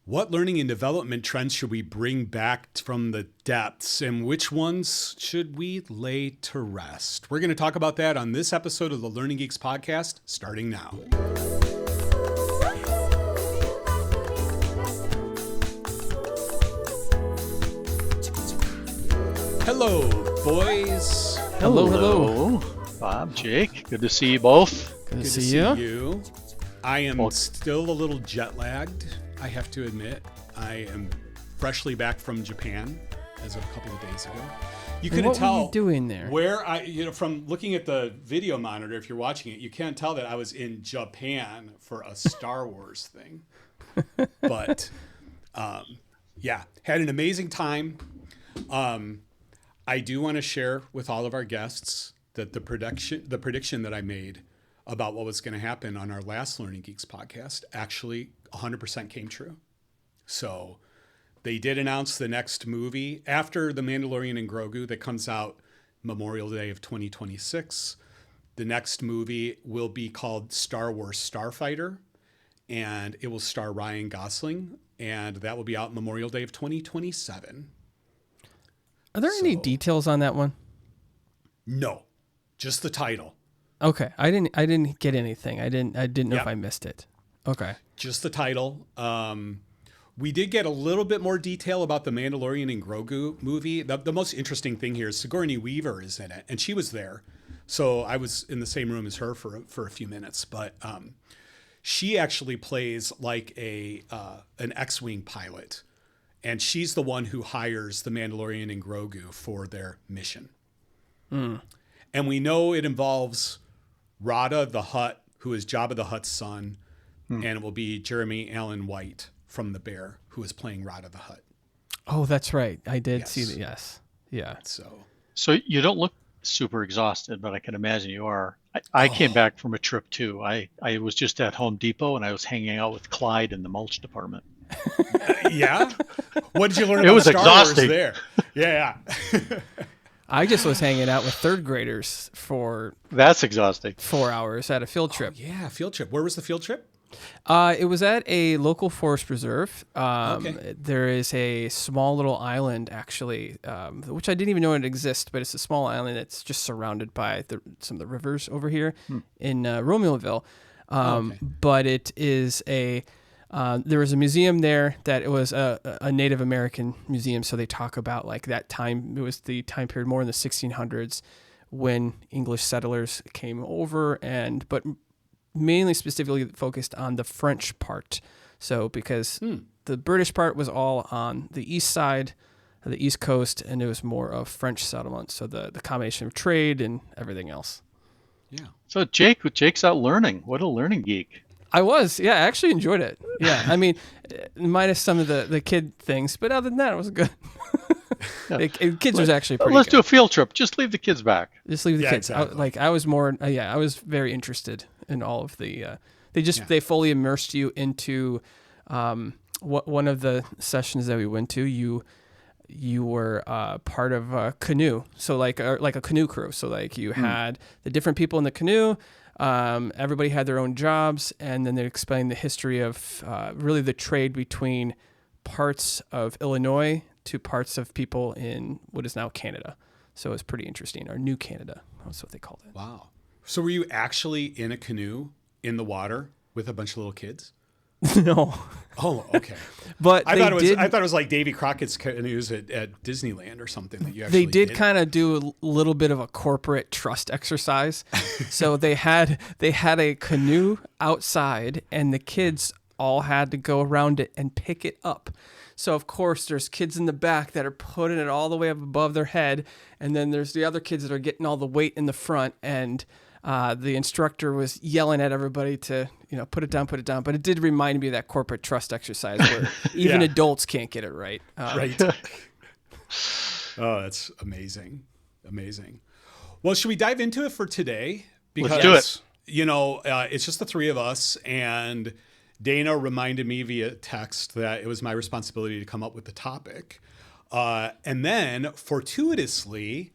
What learning and development trends should we bring back from the depths, and which ones should we lay to rest? We're going to talk about that on this episode of the Learning Geeks podcast, starting now. Hello, boys. Hello. Bob, Jake, good to see you both. Good to see you. I am still a little jet lagged, I have to admit. I am freshly back from Japan as of a couple of days ago. You couldn't tell what were you doing there? Where from looking at the video monitor, if you're watching it, you can't tell that I was in Japan for a Star Wars thing. But yeah, had an amazing time. I do want to share with all of our guests that the prediction that I made about what was going to happen on our last Learning Geeks podcast actually 100% came true. So they did announce the next movie after The Mandalorian and Grogu that comes out Memorial Day of 2026. The next movie will be called Star Wars Starfighter, and it will star Ryan Gosling, and that will be out Memorial Day of 2027. Are there any details on that one? No, just the title. Okay, I didn't get anything. I didn't know if I missed it. Okay, just the title. We did get a little bit more detail about the Mandalorian and Grogu movie. The most interesting thing here is Sigourney Weaver is in it, and she was there. So I was in the same room as her for a few minutes, but she actually plays like an X-Wing pilot, and she's the one who hires the Mandalorian and Grogu for their mission. And we know it involves Rada the Hutt, who is Jabba the Hutt's son, and it will be Jeremy Allen White from The Bear, who is playing Rada the Hutt. Oh, that's right. I did see that. Yes. Yeah. So you don't look super exhausted, but I can imagine you are. I came back from a trip too. I was just at Home Depot and I was hanging out with Clyde in the mulch department. Yeah? What did you learn It about was Star exhausting. Wars there? Yeah. I just was hanging out with third graders for That's exhausting. 4 hours at a field trip. Oh, yeah, field trip. Where was the field trip? It was at a local forest reserve. Okay. There is a small little island, actually, which I didn't even know it exists, but it's a small island that's just surrounded by some of the rivers over here in Romeoville. But it is there was a museum there that it was a Native American museum. So they talk about like that time. It was the time period more in the 1600s when English settlers came over but mainly specifically focused on the French part. So because the British part was all on the east side of the East Coast, and it was more of French settlement. So the combination of trade and everything else. Yeah. So Jake's out learning. What a learning geek. I was. Yeah, I actually enjoyed it. Yeah. I mean, minus some of the kid things, but other than that, it was good. Kids was actually pretty Let's good. do a field trip. Just leave the kids back. Just leave the kids. Exactly. I was more. I was very interested in all of the. They fully immersed you into one of the sessions that we went to. You were part of a canoe, so like a canoe crew. So like you had the different people in the canoe. Everybody had their own jobs, and then they explained the history of really the trade between parts of Illinois to parts of people in what is now Canada. So it's pretty interesting. Or New Canada, that's what they called it. Wow. So were you actually in a canoe in the water with a bunch of little kids? No. Oh, okay. But I thought it was like Davy Crockett's canoes at Disneyland or something that you actually They did kind of do a little bit of a corporate trust exercise. So they had a canoe outside, and the kids all had to go around it and pick it up. So of course there's kids in the back that are putting it all the way up above their head, and then there's the other kids that are getting all the weight in the front, and the instructor was yelling at everybody to, put it down. But it did remind me of that corporate trust exercise where even adults can't get it right. Right. Oh, that's amazing. Amazing. Well, should we dive into it for today? Because, Let's do it. It's just the three of us, and Dana reminded me via text that it was my responsibility to come up with the topic. And then fortuitously,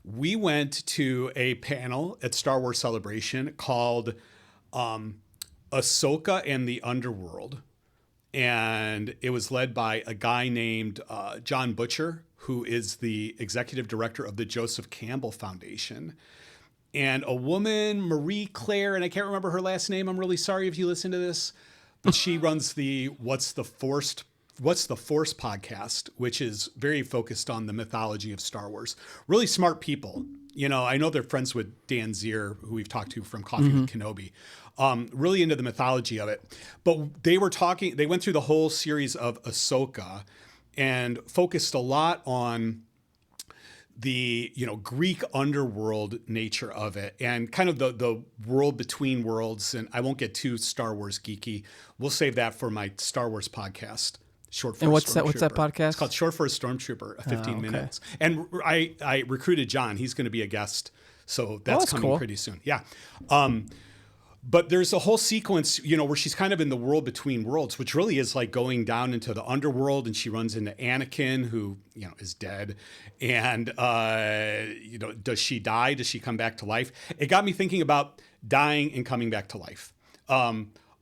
we went to a panel at Star Wars Celebration called Ahsoka and the Underworld. and it was led by a guy named John Butcher, who is the executive director of the Joseph Campbell Foundation, and a woman, Marie Claire, and I can't remember her last name. I'm really sorry if you listen to this, but she runs the What's the Force podcast, which is very focused on the mythology of Star Wars. Really smart people. You know, I know they're friends with Dan Zier, who we've talked to from Coffee with Kenobi. Really into the mythology of it. But they went through the whole series of Ahsoka and focused a lot on the, Greek underworld nature of it and kind of the world between worlds. And I won't get too Star Wars geeky. We'll save that for my Star Wars podcast. Short for and a what's that Stormtrooper. podcast? It's called Short for a Stormtrooper, 15 minutes. And I recruited John. He's going to be a guest. So that's coming cool. pretty soon. Yeah. But there's a whole sequence, where she's kind of in the world between worlds, which really is like going down into the underworld, and she runs into Anakin, who, is dead. And, does she die? Does she come back to life? It got me thinking about dying and coming back to life.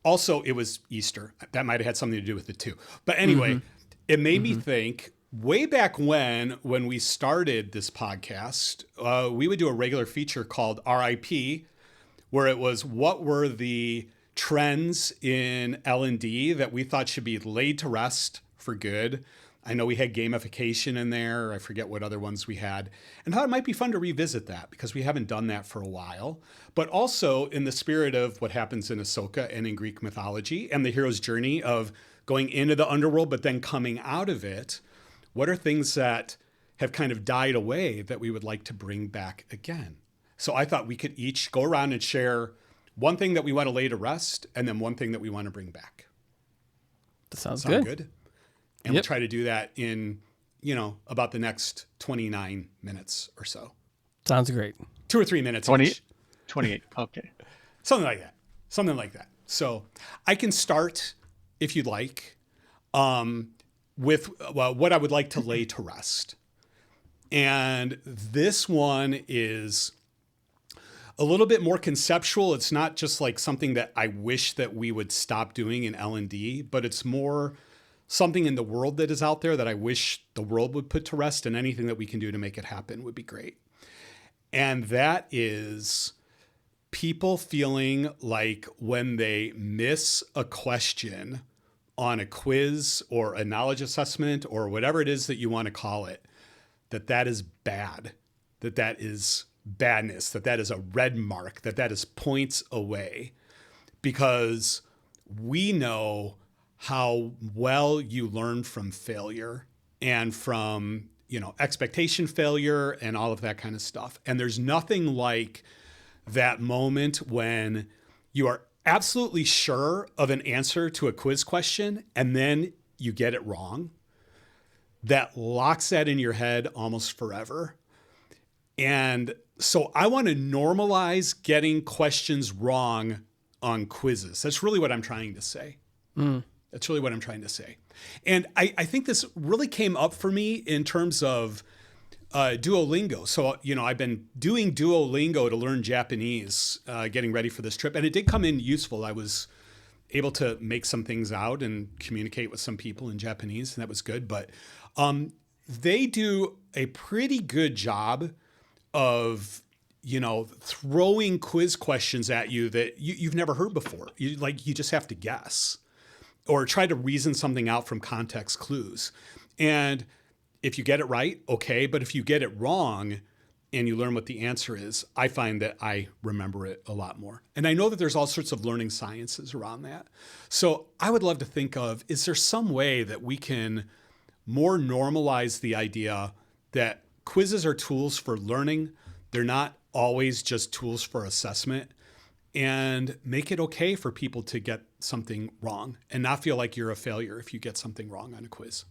Also, it was Easter. That might have had something to do with it too. But anyway, it made me think way back when we started this podcast, we would do a regular feature called RIP, where it was what were the trends in L&D that we thought should be laid to rest for good. I know we had gamification in there. I forget what other ones we had. And I thought it might be fun to revisit that because we haven't done that for a while. But also in the spirit of what happens in Ahsoka and in Greek mythology and the hero's journey of going into the underworld but then coming out of it, what are things that have kind of died away that we would like to bring back again? So I thought we could each go around and share one thing that we want to lay to rest and then one thing that we want to bring back. That sounds Sound good. And we'll try to do that in, about the next 29 minutes or so. Sounds great. 2 or 3 minutes 20, each. 28. Okay. Something like that. So I can start, if you'd like, with what I would like to lay to rest. And this one is a little bit more conceptual. It's not just like something that I wish that we would stop doing in L&D, but it's more something in the world that is out there that I wish the world would put to rest, and anything that we can do to make it happen would be great. And that is people feeling like when they miss a question on a quiz or a knowledge assessment or whatever it is that you want to call it, that is bad, that is badness, that is a red mark, that is points away, because we know how well you learn from failure and from, expectation failure and all of that kind of stuff. And there's nothing like that moment when you are absolutely sure of an answer to a quiz question and then you get it wrong. That locks that in your head almost forever. And so I want to normalize getting questions wrong on quizzes. That's really what I'm trying to say. That's really what I'm trying to say. And I think this really came up for me in terms of Duolingo. So, I've been doing Duolingo to learn Japanese, getting ready for this trip. And it did come in useful. I was able to make some things out and communicate with some people in Japanese, and that was good. But they do a pretty good job of, throwing quiz questions at you that you've never heard before. You just have to guess or try to reason something out from context clues. And if you get it right, okay. But if you get it wrong and you learn what the answer is, I find that I remember it a lot more. And I know that there's all sorts of learning sciences around that. So I would love to think of, is there some way that we can more normalize the idea that quizzes are tools for learning? They're not always just tools for assessment, and make it okay for people to get something wrong and not feel like you're a failure if you get something wrong on a quiz.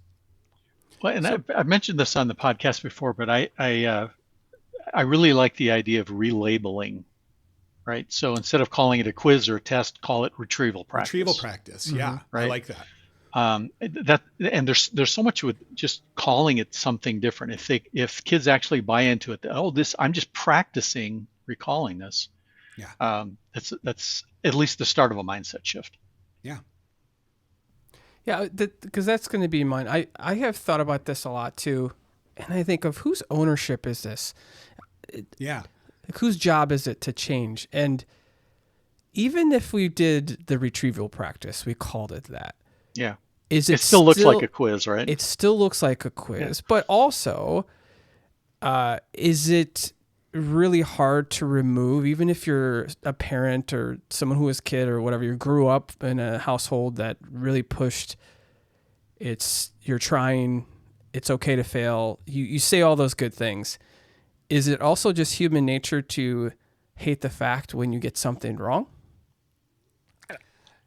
Well, and I've mentioned this on the podcast before, but I really like the idea of relabeling, right? So instead of calling it a quiz or a test, call it retrieval practice. Retrieval practice, yeah, right? I like that. And there's so much with just calling it something different. If kids actually buy into it, I'm just practicing recalling this. Yeah. That's at least the start of a mindset shift. Yeah. Yeah, because that's going to be mine. I have thought about this a lot too, and I think of whose ownership is this? Yeah. Like, whose job is it to change? And even if we did the retrieval practice, we called it that. Yeah. Is It still looks like a quiz, right? It still looks like a quiz, but also, is it really hard to remove, even if you're a parent or someone who was a kid or whatever, you grew up in a household that really pushed you're trying, it's okay to fail. You say all those good things. Is it also just human nature to hate the fact when you get something wrong?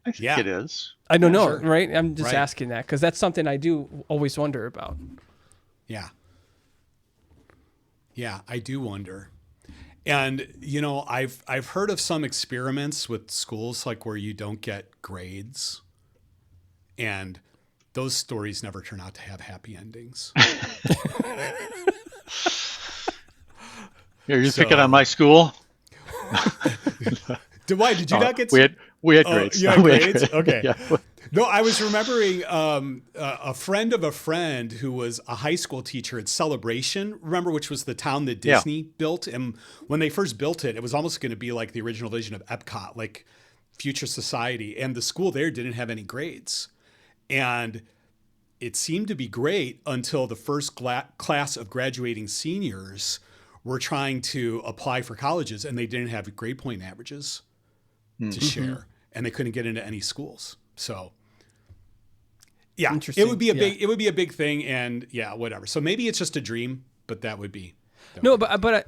I think it is. I don't know, sure. right? I'm just asking that because that's something I do always wonder about. Yeah. Yeah, I do wonder. And, I've heard of some experiments with schools like where you don't get grades, and those stories never turn out to have happy endings. Are you picking on my school? Why did you not get? We had grades. You had grades? Okay. Yeah. No, I was remembering a friend of a friend who was a high school teacher at Celebration, remember, which was the town that Disney built. And when they first built it, it was almost going to be like the original vision of Epcot, like future society. And the school there didn't have any grades. And it seemed to be great until the first class of graduating seniors were trying to apply for colleges, and they didn't have grade point averages to share, and they couldn't get into any schools. So yeah, it would be a big thing, and whatever. So maybe it's just a dream, but that would be no. But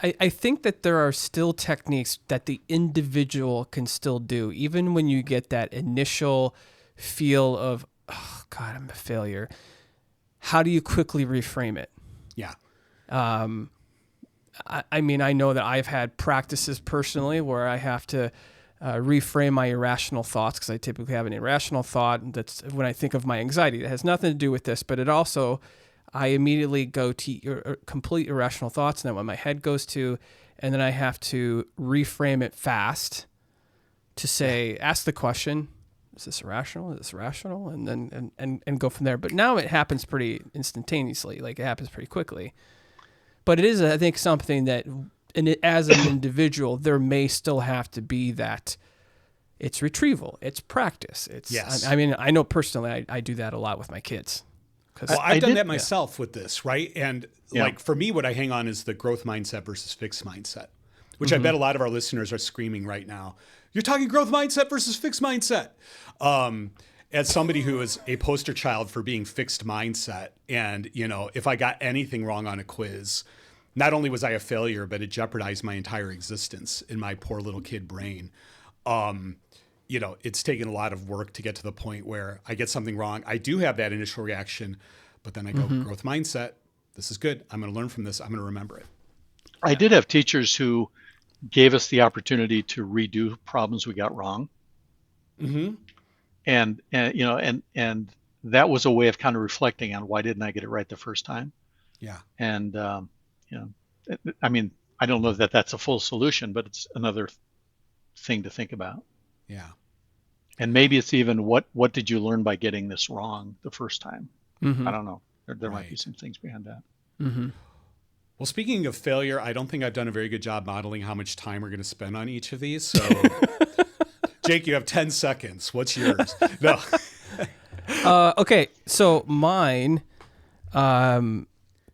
I think that there are still techniques that the individual can still do, even when you get that initial feel of, oh God, I'm a failure. How do you quickly reframe it? Yeah. I mean, I know that I've had practices personally where I have to reframe my irrational thoughts, because I typically have an irrational thought that's when I think of my anxiety. It has nothing to do with this, but it also, I immediately go to complete irrational thoughts, and then when my head goes to, and then I have to reframe it fast to say, ask the question, is this irrational? Is this rational? And then and go from there. But now it happens pretty instantaneously. Like, it happens pretty quickly. But it is, I think, something that, as an individual, there may still have to be that it's retrieval, it's practice. Yes. I mean, I know personally, I do that a lot with my kids. Well, I've done that myself with this, right? And like for me, what I hang on is the growth mindset versus fixed mindset, which I bet a lot of our listeners are screaming right now. You're talking growth mindset versus fixed mindset. As somebody who is a poster child for being fixed mindset, and if I got anything wrong on a quiz, not only was I a failure, but it jeopardized my entire existence in my poor little kid brain. It's taken a lot of work to get to the point where I get something wrong. I do have that initial reaction, but then I go, growth mindset. This is good. I'm going to learn from this. I'm going to remember it. I did have teachers who gave us the opportunity to redo problems we got wrong. Mm-hmm. And that was a way of kind of reflecting on why didn't I get it right the first time? Yeah. And, I mean, I don't know that that's a full solution, but it's another thing to think about. Yeah. And maybe it's even what did you learn by getting this wrong the first time? Mm-hmm. I don't know. There might be some things behind that. Mm-hmm. Well, speaking of failure, I don't think I've done a very good job modeling how much time we're going to spend on each of these. So, Jake, you have 10 seconds. What's yours? No. Okay, so mine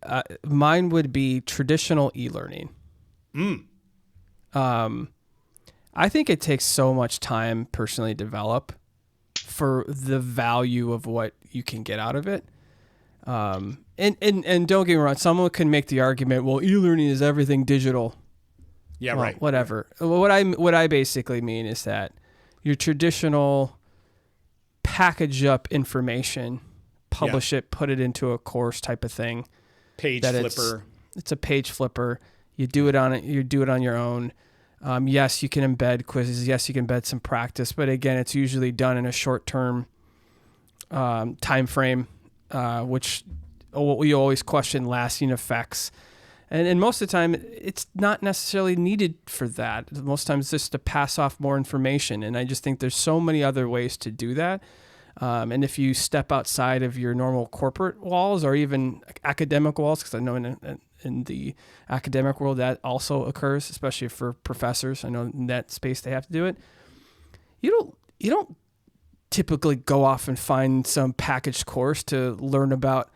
would be traditional e-learning. I think it takes so much time personally to develop for the value of what you can get out of it. And don't get me wrong, someone can make the argument, well, e-learning is everything digital. Yeah, well, right. Whatever. What I basically mean is that your traditional package up information, publish it, put it into a course type of thing. Page flipper. It's a page flipper. You do it on your own. Yes, you can embed quizzes. Yes, you can embed some practice, but again, it's usually done in a short-term time frame, which we always question lasting effects. And most of the time, it's not necessarily needed for that. Most times, it's just to pass off more information. And I just think there's so many other ways to do that. And if you step outside of your normal corporate walls or even academic walls, because I know in the academic world that also occurs, especially for professors. I know in that space they have to do it. You don't typically go off and find some packaged course to learn about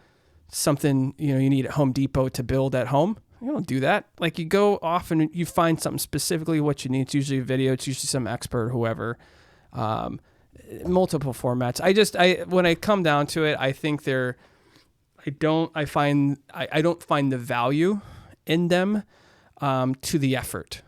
something you need at Home Depot to build at home. You don't do that. Like, you go off and you find something specifically what you need. It's usually a video. It's usually some expert, whoever. Multiple formats. When I come down to it, I think I don't find the value in them to the effort,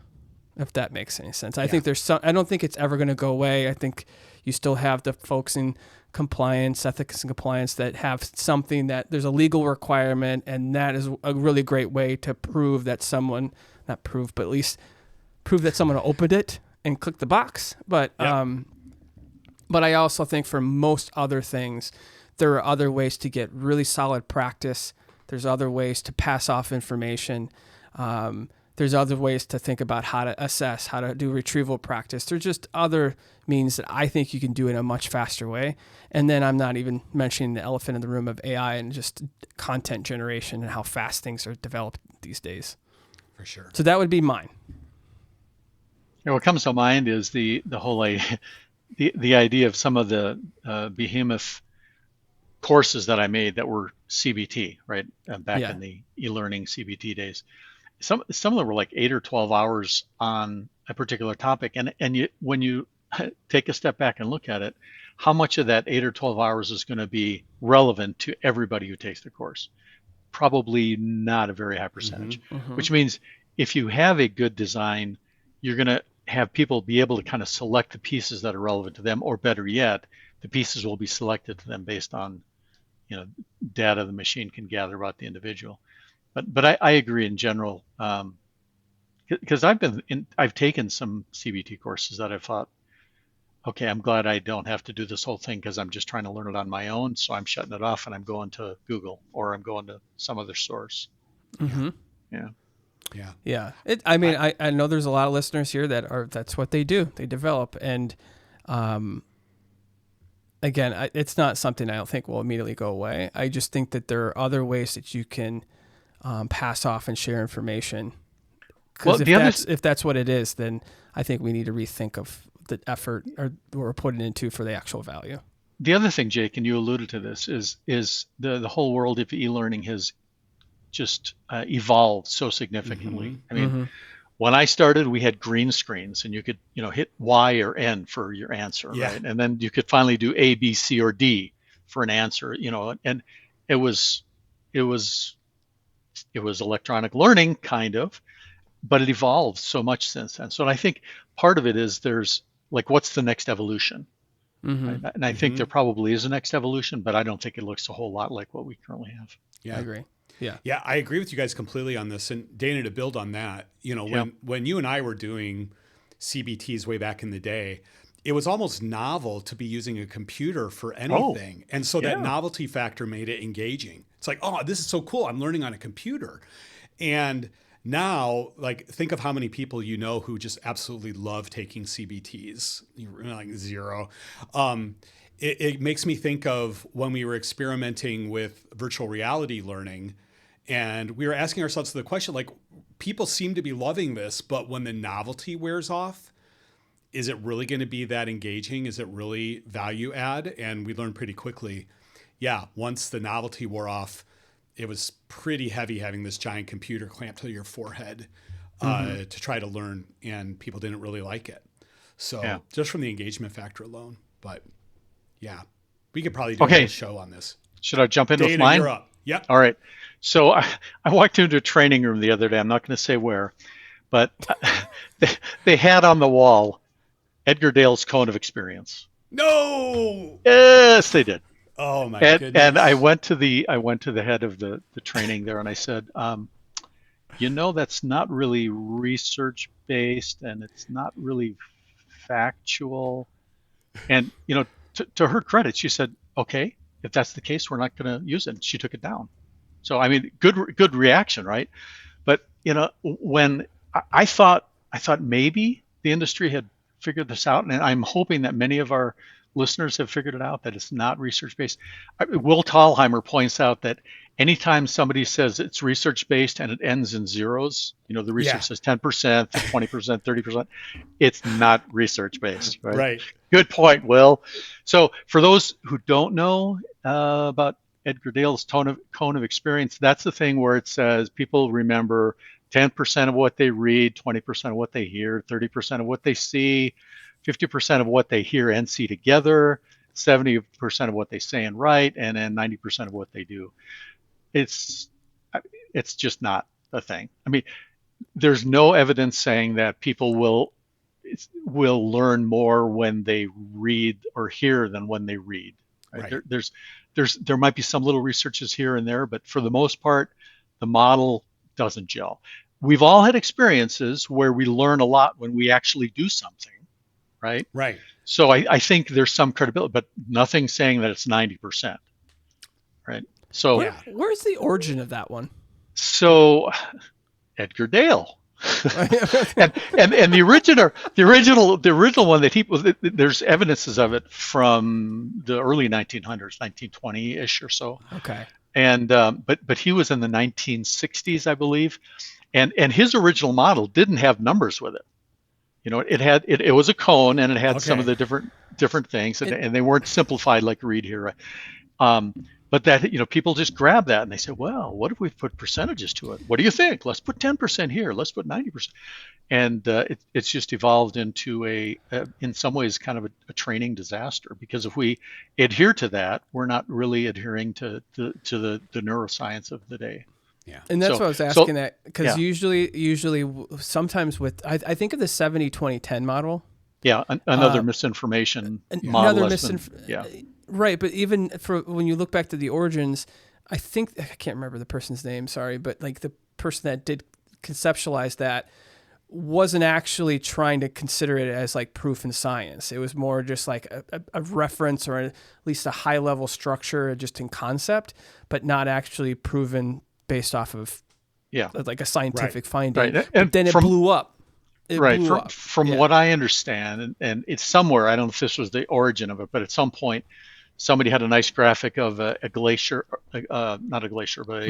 if that makes any sense. I think I don't think it's ever going to go away. I think you still have the folks in compliance, ethics and compliance that have something that there's a legal requirement, and that is a really great way to prove that someone, not prove, but at least prove that someone opened it and clicked the box. But I also think for most other things, there are other ways to get really solid practice. There's other ways to pass off information. There's other ways to think about how to assess, how to do retrieval practice. There's just other means that I think you can do in a much faster way. And then I'm not even mentioning the elephant in the room of AI and just content generation and how fast things are developed these days. For sure. So that would be mine. Yeah, what comes to mind is the whole the idea of some of the behemoth courses that I made that were CBT, right? Back in the e-learning CBT days. Some of them were like 8 or 12 hours on a particular topic. And when you take a step back and look at it, how much of that 8 or 12 hours is going to be relevant to everybody who takes the course? Probably not a very high percentage, which means if you have a good design, you're going to have people be able to kind of select the pieces that are relevant to them, or better yet, the pieces will be selected to them based on data the machine can gather about the individual. But I agree in general, because I've taken some CBT courses that I thought, okay, I'm glad I don't have to do this whole thing because I'm just trying to learn it on my own. So I'm shutting it off and I'm going to Google or I'm going to some other source. Mm-hmm. Yeah. I know there's a lot of listeners here that's what they do. They develop. And again, it's not something I don't think will immediately go away. I just think that there are other ways that you can pass off and share information. Because if that's what it is, then I think we need to rethink of the effort we're putting into for the actual value. The other thing, Jake, and you alluded to this, is the whole world of e-learning has just evolved so significantly. I mean, when I started, we had green screens, and you could hit Y or N for your answer, right? And then you could finally do A, B, C, or D for an answer, and it was electronic learning, kind of, but it evolved so much since then. So I think part of it is there's like, what's the next evolution? Right? And I think there probably is a next evolution, but I don't think it looks a whole lot like what we currently have. Yeah, I agree. Yeah, I agree with you guys completely on this. And Dana, to build on that, when you and I were doing CBTs way back in the day, it was almost novel to be using a computer for anything. And so that novelty factor made it engaging. It's like, oh, this is so cool. I'm learning on a computer. And now, like, think of how many people who just absolutely love taking CBTs. You're like zero. It makes me think of when we were experimenting with virtual reality learning, and we were asking ourselves the question, like, people seem to be loving this, but when the novelty wears off, is it really going to be that engaging? Is it really value add? And we learned pretty quickly, once the novelty wore off, it was pretty heavy having this giant computer clamped to your forehead to try to learn, and people didn't really like it. So just from the engagement factor alone. But we could probably do a show on this. Should I jump in Dana, with mine? You're up. Yep. All right. So I walked into a training room the other day. I'm not going to say where, but they had on the wall Edgar Dale's Cone of Experience. No. Yes, they did. Oh my goodness. And I went to the head of the training there, and I said, that's not really research based, and it's not really factual. And to her credit, she said, okay, if that's the case, we're not going to use it. She took it down. So I mean, good reaction, right? But when I thought maybe the industry had figured this out, and I'm hoping that many of our listeners have figured it out that it's not research based. Will Thalheimer points out that anytime somebody says it's research based and it ends in zeros, the research says 10%, 20%, 30%, it's not research based, right? Right. Good point, Will. So for those who don't know about Edgar Dale's cone of experience, that's the thing where it says people remember 10% of what they read, 20% of what they hear, 30% of what they see, 50% of what they hear and see together, 70% of what they say and write, and then 90% of what they do. It's just not a thing. I mean, there's no evidence saying that people will learn more when they read or hear than when they read. Right? There might be some little researches here and there, but for the most part, the model doesn't gel. We've all had experiences where we learn a lot when we actually do something, right? Right. So I think there's some credibility, but nothing saying that it's 90%, right? So where's the origin of that one? So Edgar Dale. and the original one that he was, there's evidences of it from the early 1900s, 1920-ish or so. Okay. And but he was in the 1960s, I believe, and his original model didn't have numbers with it. It was a cone, and it had some of the different things, and they weren't simplified like read here. But that, people just grab that and they say, well, what if we put percentages to it? What do you think? Let's put 10% here. Let's put 90%. And it's just evolved into in some ways, kind of a training disaster, because if we adhere to that, we're not really adhering to the neuroscience of the day. Yeah. And that's what I was asking that, because usually sometimes with, I think of the 70-20-10 model. Yeah. Another misinformation model. Right, but even for when you look back to the origins, I can't remember the person's name, sorry, but like the person that did conceptualize that wasn't actually trying to consider it as like proof in science. It was more just like a reference, or at least a high level structure just in concept, but not actually proven based off of like a scientific finding. Right. And then it blew up. From what I understand, and it's somewhere, I don't know if this was the origin of it, but at some point, somebody had a nice graphic of a glacier, not a glacier, but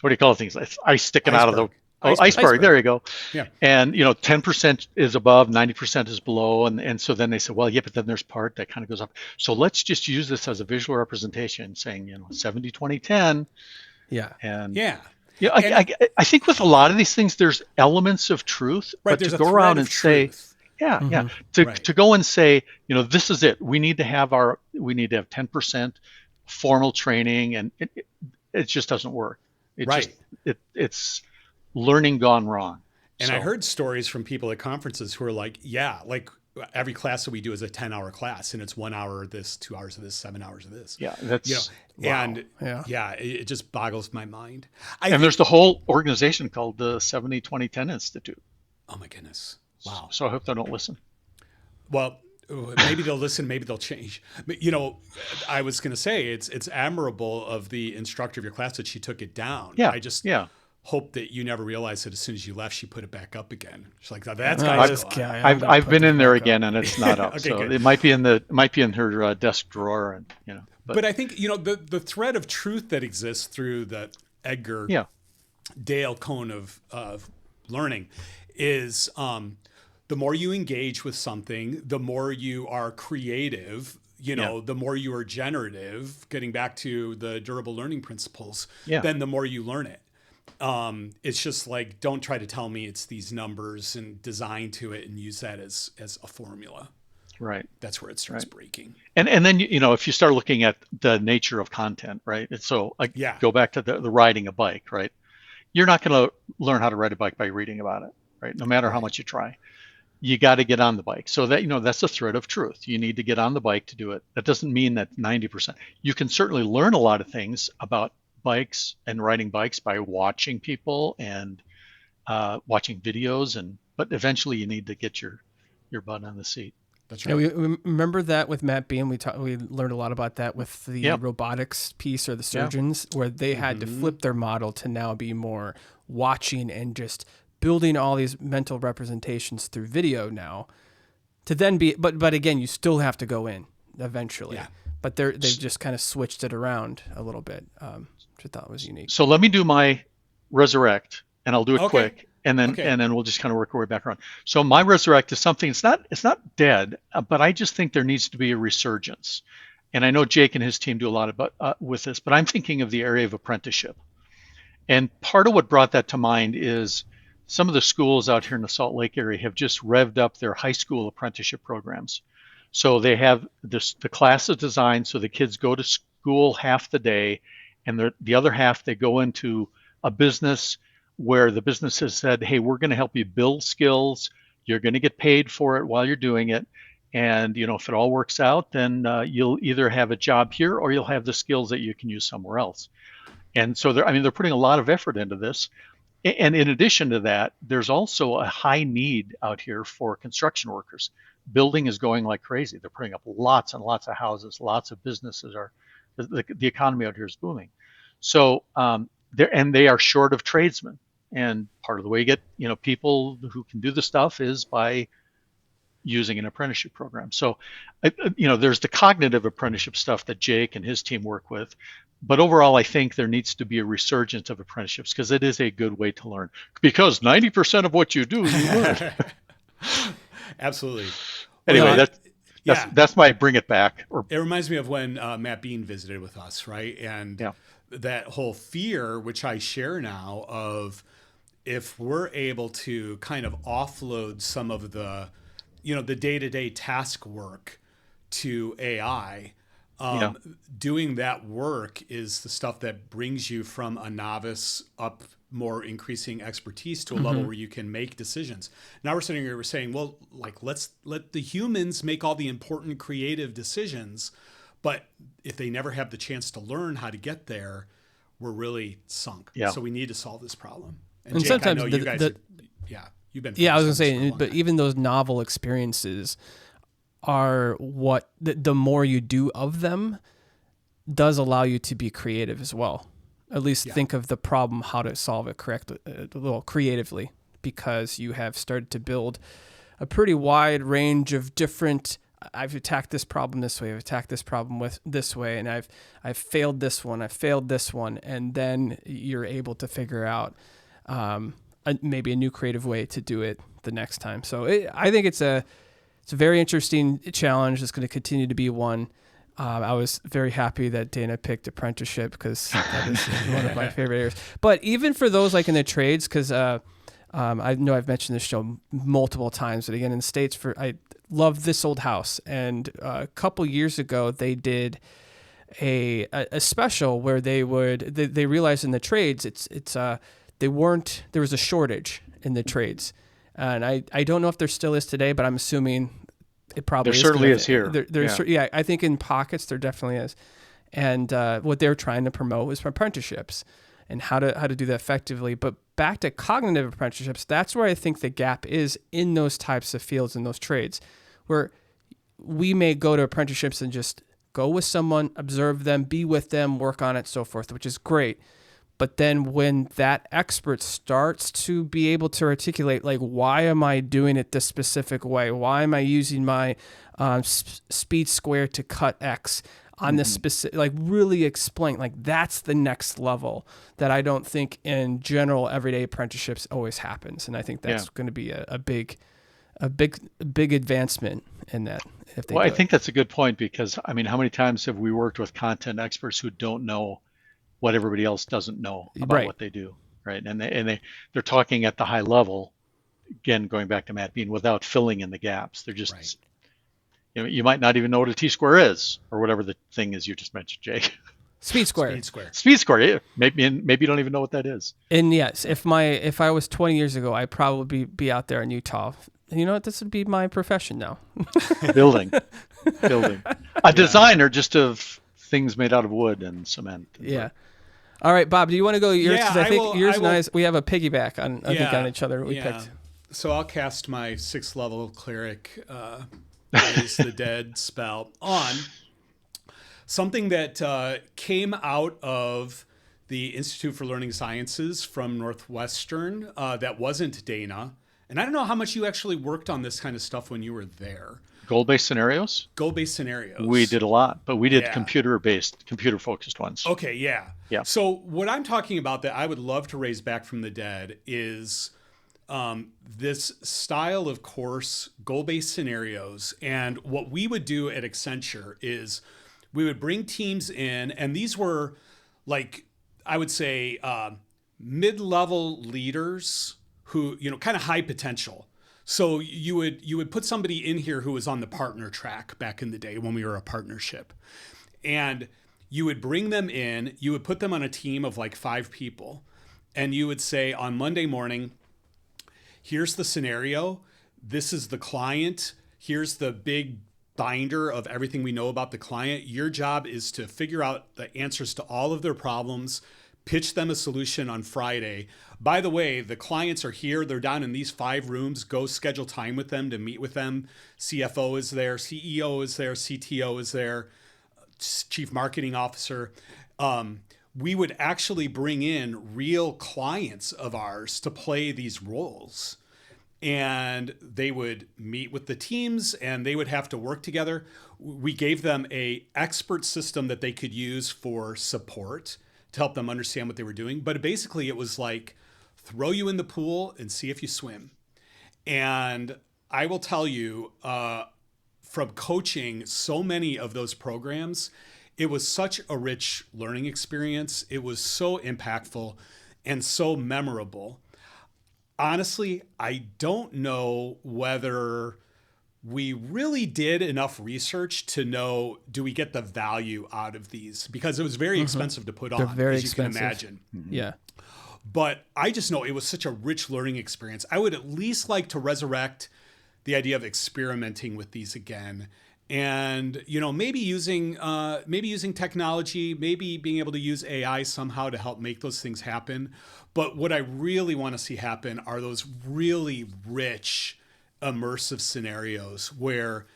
what do you call things? It's ice sticking out of the iceberg. There you go. Yeah. And 10% is above, 90% is below, and so then they said, well, but then there's part that kind of goes up. So let's just use this as a visual representation, saying 70-20-10. Yeah. And I think with a lot of these things, there's elements of truth, but to go around and say, to go and say, this is it. We need to have 10% formal training, and it just doesn't work. It's learning gone wrong. And I heard stories from people at conferences who are like, like every class that we do is a 10-hour class, and it's 1 hour of this, 2 hours of this, 7 hours of this. Yeah, that's and it just boggles my mind. And there's the whole organization called the 70-20-10 Institute. Oh my goodness! Wow. So I hope they don't listen. Well, maybe they'll listen. Maybe they'll change. But I was going to say it's admirable of the instructor of your class that she took it down. Yeah. I just hope that you never realized that as soon as you left, she put it back up again. She's like, that's guy. I've been in there again, and it's not up. Okay, so good. it might be in her desk drawer, and But I think the thread of truth that exists through the Edgar Dale cone of learning is the more you engage with something, the more you are creative. The more you are generative. Getting back to the durable learning principles, then the more you learn it. It's just like, don't try to tell me it's these numbers and design to it and use that as a formula. Right. That's where it starts breaking. And then, if you start looking at the nature of content, right? And so go back to the riding a bike, right? You're not going to learn how to ride a bike by reading about it, right? No matter how much you try. You got to get on the bike. So that, that's the thread of truth. You need to get on the bike to do it. That doesn't mean that 90%. You can certainly learn a lot of things about bikes and riding bikes by watching people and watching videos, but eventually you need to get your butt on the seat. That's right. We remember that with Matt Beam. We learned a lot about that with the robotics piece, or the surgeons, where they had to flip their model to now be more watching and just building all these mental representations through video now to then be, but again, you still have to go in eventually. Yeah. But they've just kind of switched it around a little bit, which I thought was unique. So let me do my Resurrect, and I'll do it Okay. quick, and then we'll just kind of work our way back around. So my Resurrect is something. It's not dead, but I just think there needs to be a resurgence. And I know Jake and his team do a lot with this, but I'm thinking of the area of apprenticeship. And part of what brought that to mind is some of the schools out here in the Salt Lake area have just revved up their high school apprenticeship programs. So they have the class is designed so the kids go to school half the day, and the other half they go into a business where the business has said, hey, we're going to help you build skills. You're going to get paid for it while you're doing it. And if it all works out, then you'll either have a job here or you'll have the skills that you can use somewhere else. And so they're putting a lot of effort into this. And in addition to that, there's also a high need out here for construction workers. Building is going like crazy. They're putting up lots and lots of houses, lots of businesses the economy out here is booming. So they are short of tradesmen. And part of the way you get, people who can do the stuff is by using an apprenticeship program. So, there's the cognitive apprenticeship stuff that Jake and his team work with. But overall, I think there needs to be a resurgence of apprenticeships because it is a good way to learn. Because 90% of what you do, you learn. Absolutely. Anyway, that's my bring it back. It reminds me of when Matt Bean visited with us, right? And that whole fear, which I share now, of if we're able to kind of offload some of the day-to-day task work to AI, doing that work is the stuff that brings you from a novice up more increasing expertise to a level where you can make decisions. Now we're sitting here, we're saying, well, let's let the humans make all the important creative decisions. But if they never have the chance to learn how to get there, we're really sunk. Yeah. So we need to solve this problem. And Jake, sometimes I know you guys you've been. Yeah, I was gonna say, but even those novel experiences are what the more you do of them does allow you to be creative as well. At least think of the problem, how to solve it creatively, because you have started to build a pretty wide range of different. I've attacked this problem this way. I've attacked this problem with this way, and I've failed this one. I failed this one, and then you're able to figure out maybe a new creative way to do it the next time. So I think it's a very interesting challenge. It's going to continue to be one. I was very happy that Dana picked apprenticeship because that is one of my favorite areas. But even for those like in the trades, because I know I've mentioned this show multiple times, but again in the States, I love This Old House, and a couple years ago they did a special where they realized in the trades there was a shortage in the trades, and I don't know if there still is today, but I'm assuming it probably there certainly is here. I think in pockets there definitely is, and what they're trying to promote is apprenticeships and how to do that effectively. But back to cognitive apprenticeships, that's where I think the gap is in those types of fields, in those trades, where we may go to apprenticeships and just go with someone, observe them, be with them, work on it, so forth, which is great. But then when that expert starts to be able to articulate, like, why am I doing it this specific way? Why am I using my speed square to cut X on this specific, like really explain, like that's the next level that I don't think in general everyday apprenticeships always happens. And I think that's going to be a big advancement in that. I think that's a good point, because I mean, how many times have we worked with content experts who don't know what everybody else doesn't know about what they do, right? And they're talking at the high level, again, going back to Matt Bean, without filling in the gaps. They're just, you might not even know what a T-square is, or whatever the thing is you just mentioned, Jake. Speed square. Speed square. Yeah. Maybe you don't even know what that is. And yes, if I was 20 years ago, I'd probably be out there in Utah. You know what? This would be my profession now. Building. A designer just of things made out of wood and cement. Yeah. All right, Bob, do you want to go yours? Because I think yours and I, we have a piggyback on each other. We picked. So I'll cast my 6th level cleric, Raise the Dead spell on something that came out of the Institute for Learning Sciences from Northwestern that wasn't Dana. And I don't know how much you actually worked on this kind of stuff when you were there. Goal-based scenarios? Goal-based scenarios. We did a lot, but we did Yeah. computer-focused ones. Okay, yeah. Yeah. So what I'm talking about that I would love to raise back from the dead is this style of course, goal-based scenarios. And what we would do at Accenture is we would bring teams in, and these were like, I would say, mid-level leaders who, kind of high potential. So you would put somebody in here who was on the partner track back in the day when we were a partnership. And you would bring them in, you would put them on a team of like 5 people, and you would say on Monday morning, here's the scenario, this is the client, here's the big binder of everything we know about the client. Your job is to figure out the answers to all of their problems, pitch them a solution on Friday. By the way, the clients are here. They're down in these 5 rooms. Go schedule time with them to meet with them. CFO is there. CEO is there. CTO is there. Chief Marketing Officer. We would actually bring in real clients of ours to play these roles. And they would meet with the teams and they would have to work together. We gave them an expert system that they could use for support to help them understand what they were doing. But basically it was like, throw you in the pool and see if you swim. And I will tell you, from coaching so many of those programs, it was such a rich learning experience. It was so impactful and so memorable. Honestly, I don't know whether we really did enough research to know, do we get the value out of these? Because it was very expensive to put on, They're very as you expensive. can imagine. Yeah. But I just know it was such a rich learning experience. I would at least like to resurrect the idea of experimenting with these again. And, maybe using technology, maybe being able to use AI somehow to help make those things happen. But what I really want to see happen are those really rich, immersive scenarios where,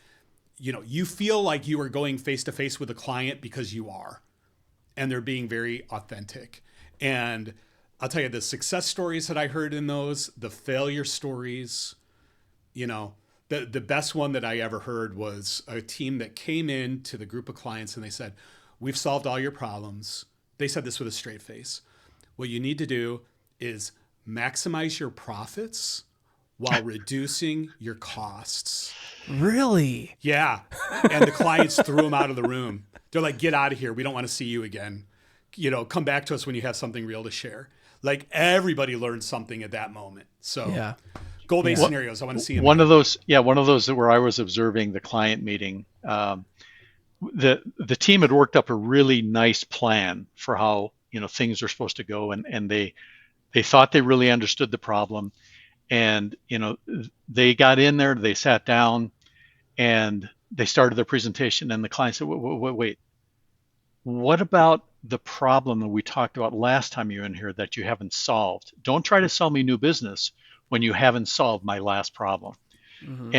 you feel like you are going face to face with a client because you are, and they're being very authentic. And I'll tell you, the success stories that I heard in those, the failure stories, the best one that I ever heard was a team that came in to the group of clients and they said, we've solved all your problems. They said this with a straight face. What you need to do is maximize your profits while reducing your costs. Really? Yeah. And the clients threw them out of the room. They're like, get out of here. We don't want to see you again. Come back to us when you have something real to share. Like everybody learned something at that moment. So Yeah. goal-based scenarios, I want to see them. One of those where I was observing the client meeting. The team had worked up a really nice plan for how things are supposed to go, and they thought they really understood the problem, and they got in there, they sat down, and they started their presentation, and the client said, wait, what about the problem that we talked about last time you were in here that you haven't solved? Don't try to sell me new business when you haven't solved my last problem. Mm-hmm.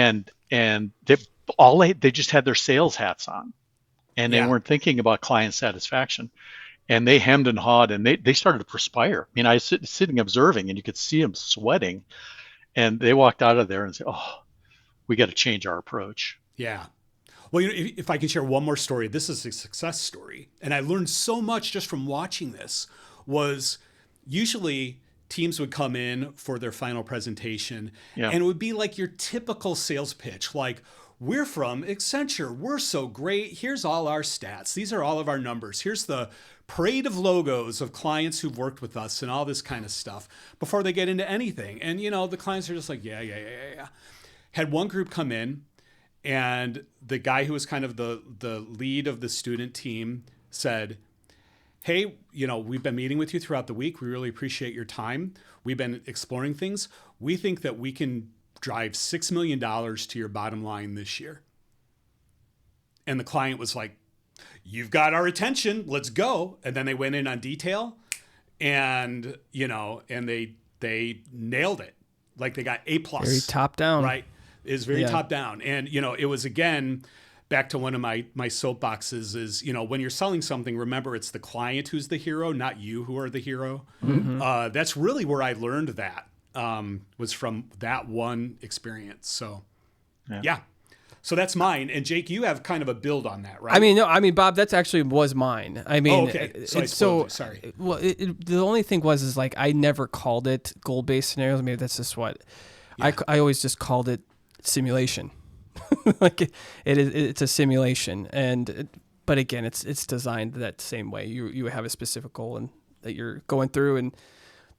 And they just had their sales hats on, and they weren't thinking about client satisfaction. And they hemmed and hawed, and they started to perspire. I mean, I was sitting observing, and you could see them sweating. And they walked out of there and said, "Oh, we got to change our approach." Yeah. Well, if I can share one more story, this is a success story. And I learned so much just from watching this. Was usually teams would come in for their final presentation, and it would be like your typical sales pitch, like, we're from Accenture. We're so great. Here's all our stats. These are all of our numbers. Here's the parade of logos of clients who've worked with us and all this kind of stuff before they get into anything. And, the clients are just like, yeah. Had one group come in, and the guy who was kind of the lead of the student team said, hey, we've been meeting with you throughout the week. We really appreciate your time. We've been exploring things. We think that we can drive $6 million to your bottom line this year. And the client was like, you've got our attention, let's go. And then they went in on detail, and, and they nailed it. Like they got A+. Very top down. Right. It was very top down. And, it was, again, back to one of my soapboxes is, when you're selling something, remember it's the client who's the hero, not you who are the hero. Mm-hmm. That's really where I learned that. was from that one experience. So, yeah. So that's mine. And Jake, you have kind of a build on that, right? I mean, Bob, that's actually was mine. I mean, okay. So I spoiled it. Sorry. Well, the only thing is like I never called it goal-based scenarios. Maybe that's just what I always just called it simulation. Like it's a simulation, but again, it's designed that same way. You have a specific goal and that you're going through, and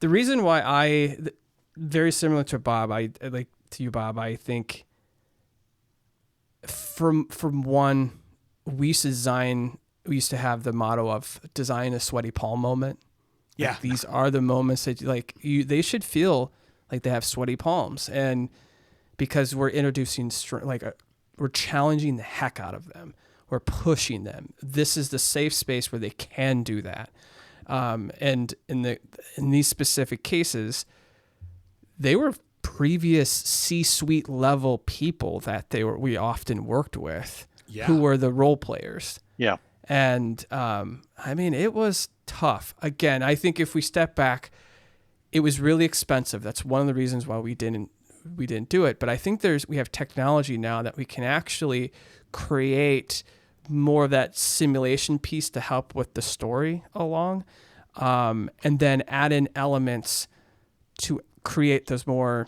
the reason why very similar to Bob, I like to you, Bob. I think. From one, we used to have the motto of design a sweaty palm moment. Yeah. Like, these are the moments that they should feel like they have sweaty palms. And because we're introducing, we're challenging the heck out of them. We're pushing them. This is the safe space where they can do that. And in these specific cases, they were previous C-suite level people that we often worked with, who were the role players. Yeah. And I mean, it was tough. Again, I think if we step back, it was really expensive. That's one of the reasons why we didn't do it. But I think we have technology now that we can actually create more of that simulation piece to help with the story along, and then add in elements to create those more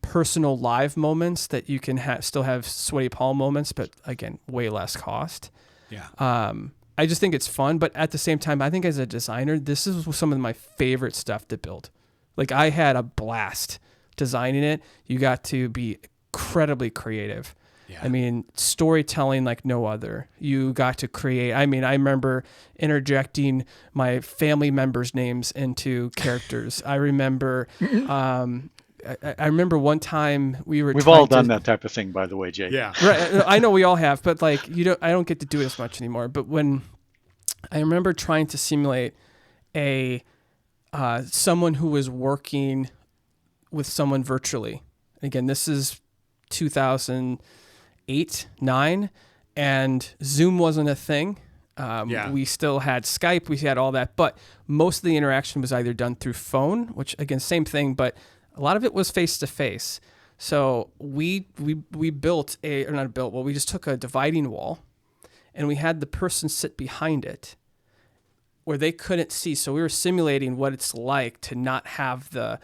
personal live moments that you can still have sweaty palm moments, but again, way less cost. Yeah. I just think it's fun, but at the same time, I think as a designer, this is some of my favorite stuff to build. Like I had a blast designing it. You got to be incredibly creative. Yeah. I mean, storytelling like no other. You got to create. I mean, I remember interjecting my family members' names into characters. I remember, I remember one time we've all done that type of thing, by the way, Jake. Yeah, right. I know we all have, but like I don't get to do it as much anymore. But when I remember trying to simulate someone who was working with someone virtually. Again, this is 2008, 9, and Zoom wasn't a thing. We still had Skype, we had all that, but most of the interaction was either done through phone, which again, same thing, but a lot of it was face to face. So we built we just took a dividing wall and we had the person sit behind it where they couldn't see. So we were simulating what it's like to not have the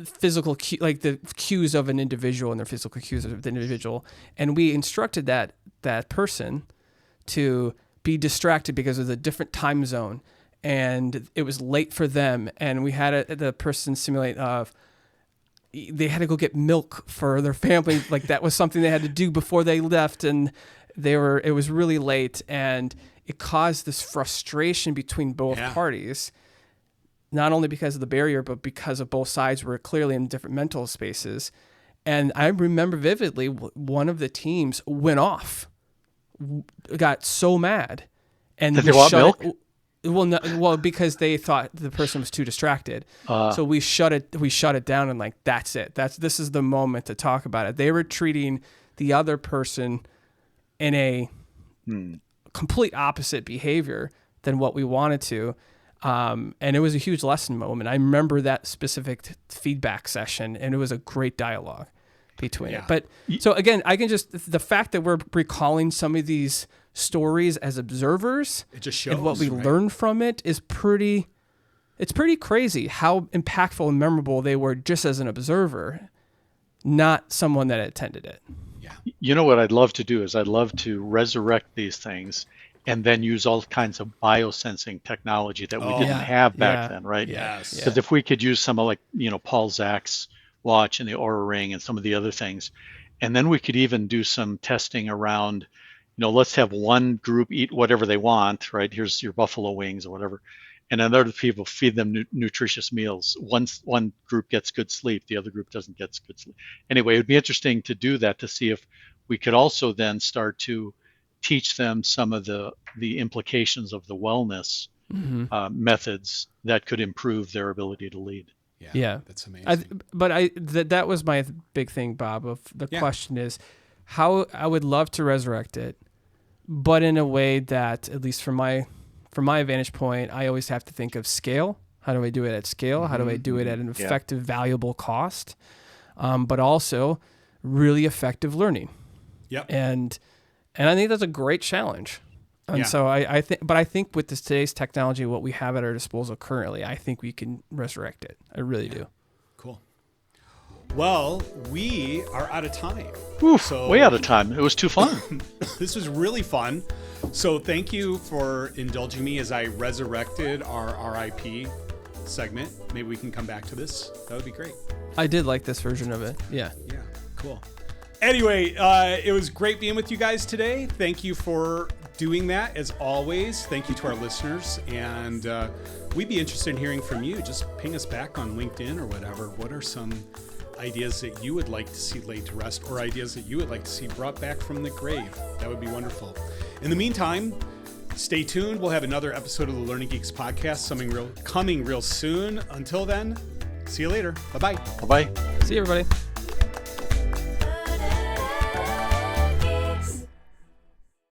physical like the cues of an individual and their physical cues of the individual. And we instructed that person to be distracted because of the different time zone. And it was late for them. And we had the person simulate they had to go get milk for their family. Like that was something they had to do before they left. And it was really late. And it caused this frustration between both parties, not only because of the barrier, but because of both sides were clearly in different mental spaces. And I remember vividly, one of the teams went off, got so mad. And did they want milk? Well, because they thought the person was too distracted. So we shut it down and like, that's it. This is the moment to talk about it. They were treating the other person in a complete opposite behavior than what we wanted to. And it was a huge lesson moment. I remember that specific feedback session, and it was a great dialogue between it. But so again, the fact that we're recalling some of these stories as observers, it just shows, and what we learn from it is pretty crazy how impactful and memorable they were just as an observer, not someone that attended it. Yeah. You know what I'd love to do is I'd love to resurrect these things and then use all kinds of biosensing technology that we didn't have back then, right? Yes. Because if we could use some of Paul Zach's watch and the Oura Ring and some of the other things, and then we could even do some testing around, let's have one group eat whatever they want, right? Here's your buffalo wings or whatever. And then other people feed them nutritious meals. One group gets good sleep, the other group doesn't get good sleep. Anyway, it would be interesting to do that to see if we could also then start to teach them some of the implications of the wellness methods that could improve their ability to lead. Yeah. That's amazing. That was my big thing, Bob, of the question is how I would love to resurrect it, but in a way that, at least from my vantage point, I always have to think of scale. How do I do it at scale? How do I do it at an effective, valuable cost? But also really effective learning. Yep. And I think that's a great challenge. And so I think with today's technology, what we have at our disposal currently, I think we can resurrect it. I really do. Cool. Well, we are out of time. Oof, way out of time. It was too fun. This was really fun. So thank you for indulging me as I resurrected our RIP segment. Maybe we can come back to this. That would be great. I did like this version of it. Yeah. Yeah, cool. Anyway, it was great being with you guys today. Thank you for doing that, as always. Thank you to our listeners. And we'd be interested in hearing from you. Just ping us back on LinkedIn or whatever. What are some ideas that you would like to see laid to rest, or ideas that you would like to see brought back from the grave? That would be wonderful. In the meantime, stay tuned. We'll have another episode of the Learning Geeks podcast coming real soon. Until then, see you later. Bye-bye. Bye-bye. See you, everybody.